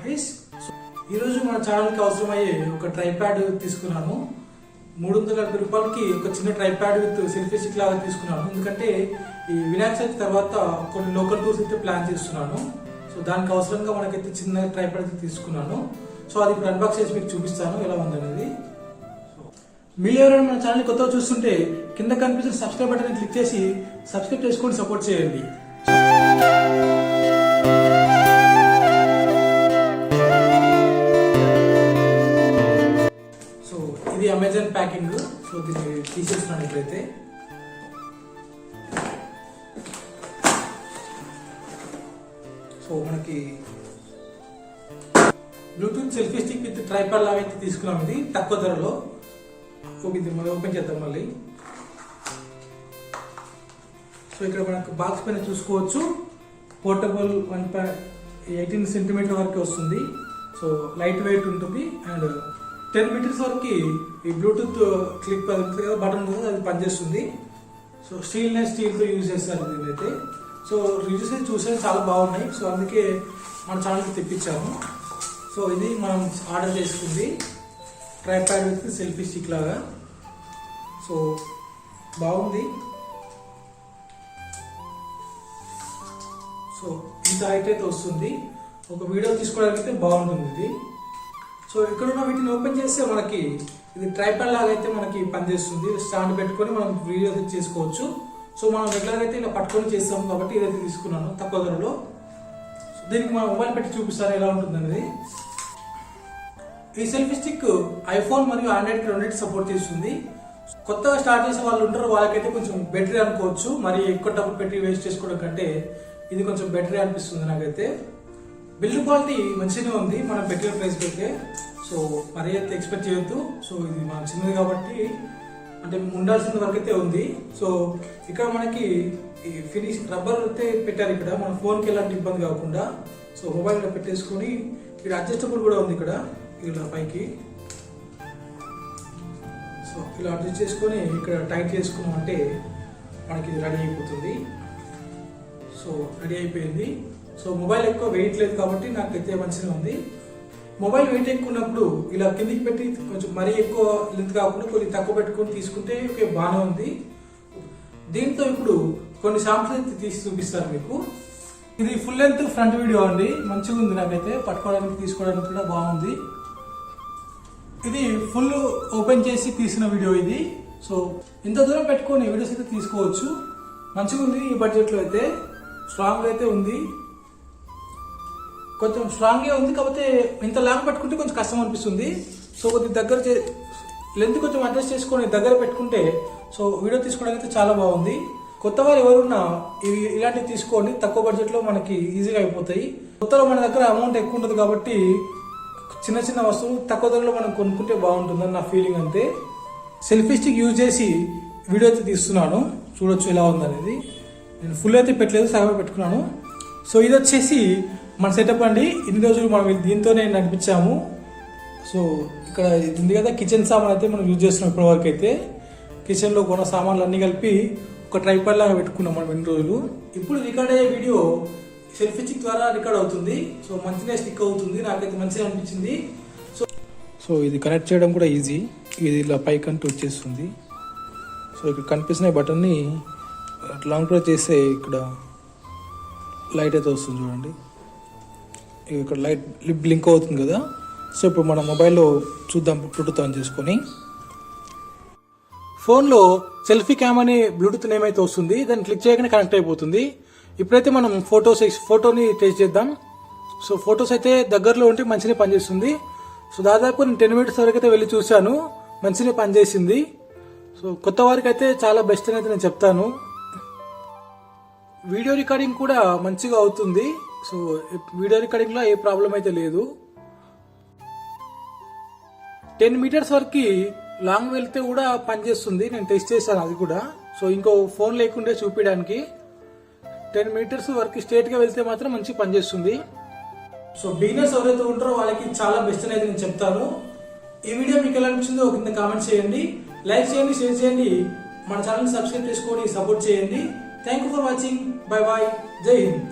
మహేష్. ఈరోజు మన ఛానల్కి అవసరమయ్యే ఒక ట్రైప్యాడ్ తీసుకున్నాను. 340 రూపాయలకి ఒక చిన్న ట్రైప్యాడ్ విత్ సెల్ఫీ స్టిక్ లాగా తీసుకున్నాను. ఎందుకంటే ఈ వినాయక చవితి తర్వాత కొన్ని లోకల్ టూర్స్ అయితే ప్లాన్ చేస్తున్నాను. సో దానికి అవసరంగా మనకైతే చిన్న ట్రైప్యాడ్ అయితే తీసుకున్నాను. సో అది ఇప్పుడు అన్బాక్స్ చేసి మీకు చూపిస్తాను ఎలా ఉందనేది. మీరు ఎవరైనా మన ఛానల్ కొత్తగా చూస్తుంటే కింద కనిపిస్తున్న సబ్స్క్రైబ్ బటన్ క్లిక్ చేసి సబ్స్క్రైబ్ చేసుకొని సపోర్ట్ చేయండి. సో ఇది అమెజాన్ ప్యాకింగ్. సో దీన్ని తీసేస్తున్నాను ఇప్పుడైతే. సో మనకి Bluetooth selfie stick with tripod లాగా అయితే తీసుకున్నాం. ఇది తక్కువ ధరలో. ఇది మనం ఓపెన్ చేద్దాం మళ్ళీ. సో ఇక్కడ మనకు బాక్స్ పైన చూసుకోవచ్చు. పోర్టబుల్ 18 సెంటీమీటర్ వరకు వస్తుంది. సో లైట్ వెయిట్ ఉంటుంది అండ్ 10 మీటర్స్ వరకు ఈ బ్లూటూత్ క్లిక్ బటన్ అది పనిచేస్తుంది. సో స్టీల్తో యూజ్ చేస్తారు దీనికైతే. సో రివ్యూస్ చూసే చాలా బాగున్నాయి. సో అందుకే మన ఛానల్కి తెప్పించాము. సో ఇది మనం ఆర్డర్ చేసుకుంది ట్రైపాడ్ విత్ సెల్ఫీ స్టిక్ లాగా. సో బాగుంది. సో ఇంత హైట్ అయితే వస్తుంది. ఒక వీడియో తీసుకోవడానికి అయితే బాగుంటుంది ఇది. సో ఇక్కడ ఉన్న వీటిని ఓపెన్ చేస్తే మనకి ఇది ట్రైపాడ్ లాగా అయితే మనకి పనిచేస్తుంది. స్టాండ్ పెట్టుకొని మనం వీడియో అయితే చేసుకోవచ్చు. సో మనం రెగ్యులర్ అయితే ఇలా పట్టుకొని చేస్తాం కాబట్టి ఇదైతే తీసుకున్నాను తక్కువ ధరలో. సో దీనికి మనం మొబైల్ పెట్టి చూపిస్తాను ఎలా ఉంటుంది అనేది. ఈ సెల్ఫీ స్టిక్ ఐఫోన్ మరియు ఆండ్రాయిడ్ రెండింటి సపోర్ట్ చేస్తుంది. కొత్తగా స్టార్ట్ చేసే వాళ్ళు ఉంటారు, వాళ్ళకైతే కొంచెం బెటరీ అనుకోవచ్చు. మరి ఎక్కువ డబ్బులు పెట్టి వేస్ట్ చేసుకోవడం కంటే ఇది కొంచెం బెటరీ అనిపిస్తుంది నాకైతే. బిల్డ్ క్వాలిటీ మంచిగానే ఉంది మనం పెట్టిన ప్రైస్ అయితే. సో మరి అయితే ఎక్స్పెక్ట్ చేయొద్దు. సో ఇది మనం చిన్నది కాబట్టి అంటే ఉండాల్సిన వరకు అయితే ఉంది. సో ఇక్కడ మనకి ఈ ఫినిష్ రబ్బర్ అయితే పెట్టారు ఇక్కడ, మన ఫోన్కి ఎలాంటి ఇబ్బంది కాకుండా. సో మొబైల్లో పెట్టేసుకొని ఇక్కడ అడ్జస్టబుల్ కూడా ఉంది ఇక్కడ ఇలా పైకి. సో ఇలా అడ్జస్ట్ చేసుకొని ఇక్కడ టైట్ చేసుకున్నాం అంటే మనకి ఇది రెడీ అయిపోతుంది. సో రెడీ అయిపోయింది. సో మొబైల్ ఎక్కువ వెయిట్ లేదు కాబట్టి నాకు అయితే మంచిగా ఉంది. మొబైల్ వెయిట్ ఎక్కువ ఉన్నప్పుడు ఇలా కిందికి పెట్టి కొంచెం మరీ ఎక్కువ లెంత్ కాకుండా కొంచెం తక్కువ పెట్టుకొని తీసుకుంటే ఓకే బాగానే ఉంది. దీంతో ఇప్పుడు కొన్ని శాంపుల్స్ అయితే తీసి చూపిస్తాను మీకు. ఇది ఫుల్ లెంత్ ఫ్రంట్ వీడియో అండి. మంచిగా ఉంది, నాకైతే పట్టుకోవడానికి తీసుకోవడానికి కూడా బాగుంది. ఇది ఫుల్ ఓపెన్ చేసి తీసిన వీడియో ఇది. సో ఇంత దూరం పెట్టుకొని వీడియోస్ అయితే తీసుకోవచ్చు. మంచిగా ఉంది. ఈ బడ్జెట్లో అయితే స్ట్రాంగ్ అయితే ఉంది, కొంచెం స్ట్రాంగ్గా ఉంది. కాకపోతే ఇంత లాంగ్ పెట్టుకుంటే కొంచెం కష్టం అనిపిస్తుంది. సో కొద్దిగా దగ్గర లెంత్ కొంచెం అడ్జస్ట్ చేసుకొని దగ్గర పెట్టుకుంటే సో వీడియో తీసుకోవడానికి అయితే చాలా బాగుంది. కొత్త వారు ఎవరున్నా ఇలాంటివి తీసుకోండి, తక్కువ బడ్జెట్లో మనకి ఈజీగా అయిపోతాయి. కొత్తలో మన దగ్గర అమౌంట్ ఎక్కువ ఉంటుంది కాబట్టి చిన్న చిన్న వస్తువులు తక్కువ ధరలో మనం కొనుక్కుంటే బాగుంటుందని నా ఫీలింగ్ అంతే. సెల్ఫీ స్టిక్ యూజ్ చేసి వీడియో అయితే తీస్తున్నాను, చూడొచ్చు ఎలా ఉందనేది. నేను ఫుల్ అయితే పెట్టలేదు, సగమే పెట్టుకున్నాను. సో ఇది వచ్చేసి మన సెటప్ అండి. ఇన్ని రోజులు మనం దీంతోనే నడిపించాము. సో ఇక్కడ ఇది ఉంది కదా, కిచెన్ సామాన్ అయితే మనం యూజ్ చేస్తున్నాం ఇప్పటి వరకు అయితే. కిచెన్లో కొన్న సామాన్లు అన్నీ కలిపి ఒక ట్రైపాడ్ లాగా పెట్టుకున్నాం మనం ఇన్ని రోజులు. ఇప్పుడు రికార్డ్ అయ్యే వీడియో సెల్ఫీ స్టిక్ ద్వారా రికార్డ్ అవుతుంది. సో మంచిగా స్టిక్ అవుతుంది, నాకైతే మంచిగా అనిపించింది. సో ఇది కనెక్ట్ చేయడం కూడా ఈజీ. ఇది ఇలా పైకంటూ వచ్చేస్తుంది. సో ఇక్కడ కనిపిస్తున్న బటన్ని లాంగ్ ప్రెస్ చేస్తే ఇక్కడ లైట్ అయితే వస్తుంది చూడండి. ఇక్కడ లైట్ బ్లింక్ అవుతుంది కదా. సో ఇప్పుడు మన మొబైల్లో చూద్దాం బ్లూటూత్ ఆన్ చేసుకొని. ఫోన్లో సెల్ఫీ క్యామ్ అనే బ్లూటూత్ నేమ్ అయితే వస్తుంది, దాన్ని క్లిక్ చేయగానే కనెక్ట్ అయిపోతుంది. ఇప్పుడైతే మనం ఫోటోని టెస్ట్ చేద్దాం. సో ఫొటోస్ అయితే దగ్గరలో ఉంటే మంచిగా పనిచేస్తుంది. సో దాదాపు నేను 10 మినిట్స్ వరకు అయితే వెళ్ళి చూశాను, మంచిగా పనిచేసింది. సో కొత్త వారికి అయితే చాలా బెస్ట్ అని అయితే నేను చెప్తాను. వీడియో రికార్డింగ్ కూడా మంచిగా అవుతుంది. సో వీడియో రికార్డింగ్లో ఏ ప్రాబ్లం అయితే లేదు. 10 మీటర్స్ వరకు లాంగ్ వెళ్తే కూడా పనిచేస్తుంది, నేను టెస్ట్ చేశాను అది కూడా. సో ఇంకో ఫోన్ లేకుండే చూపించడానికి 10 మీటర్స్ వరకు స్ట్రేట్గా వెళ్తే మాత్రం మంచి పనిచేస్తుంది. సో బిగినర్స్ ఎవరైతే ఉంటారో వాళ్ళకి చాలా బెస్ట్ అనేది నేను చెప్తాను. ఈ వీడియో మీకు ఎలా అనిపించిందో కింద కామెంట్ చేయండి, లైక్ చేయండి, షేర్ చేయండి, మన ఛానల్ సబ్స్క్రైబ్ చేసుకొని సపోర్ట్ చేయండి. Thank you for watching. Bye bye. Jai Hind.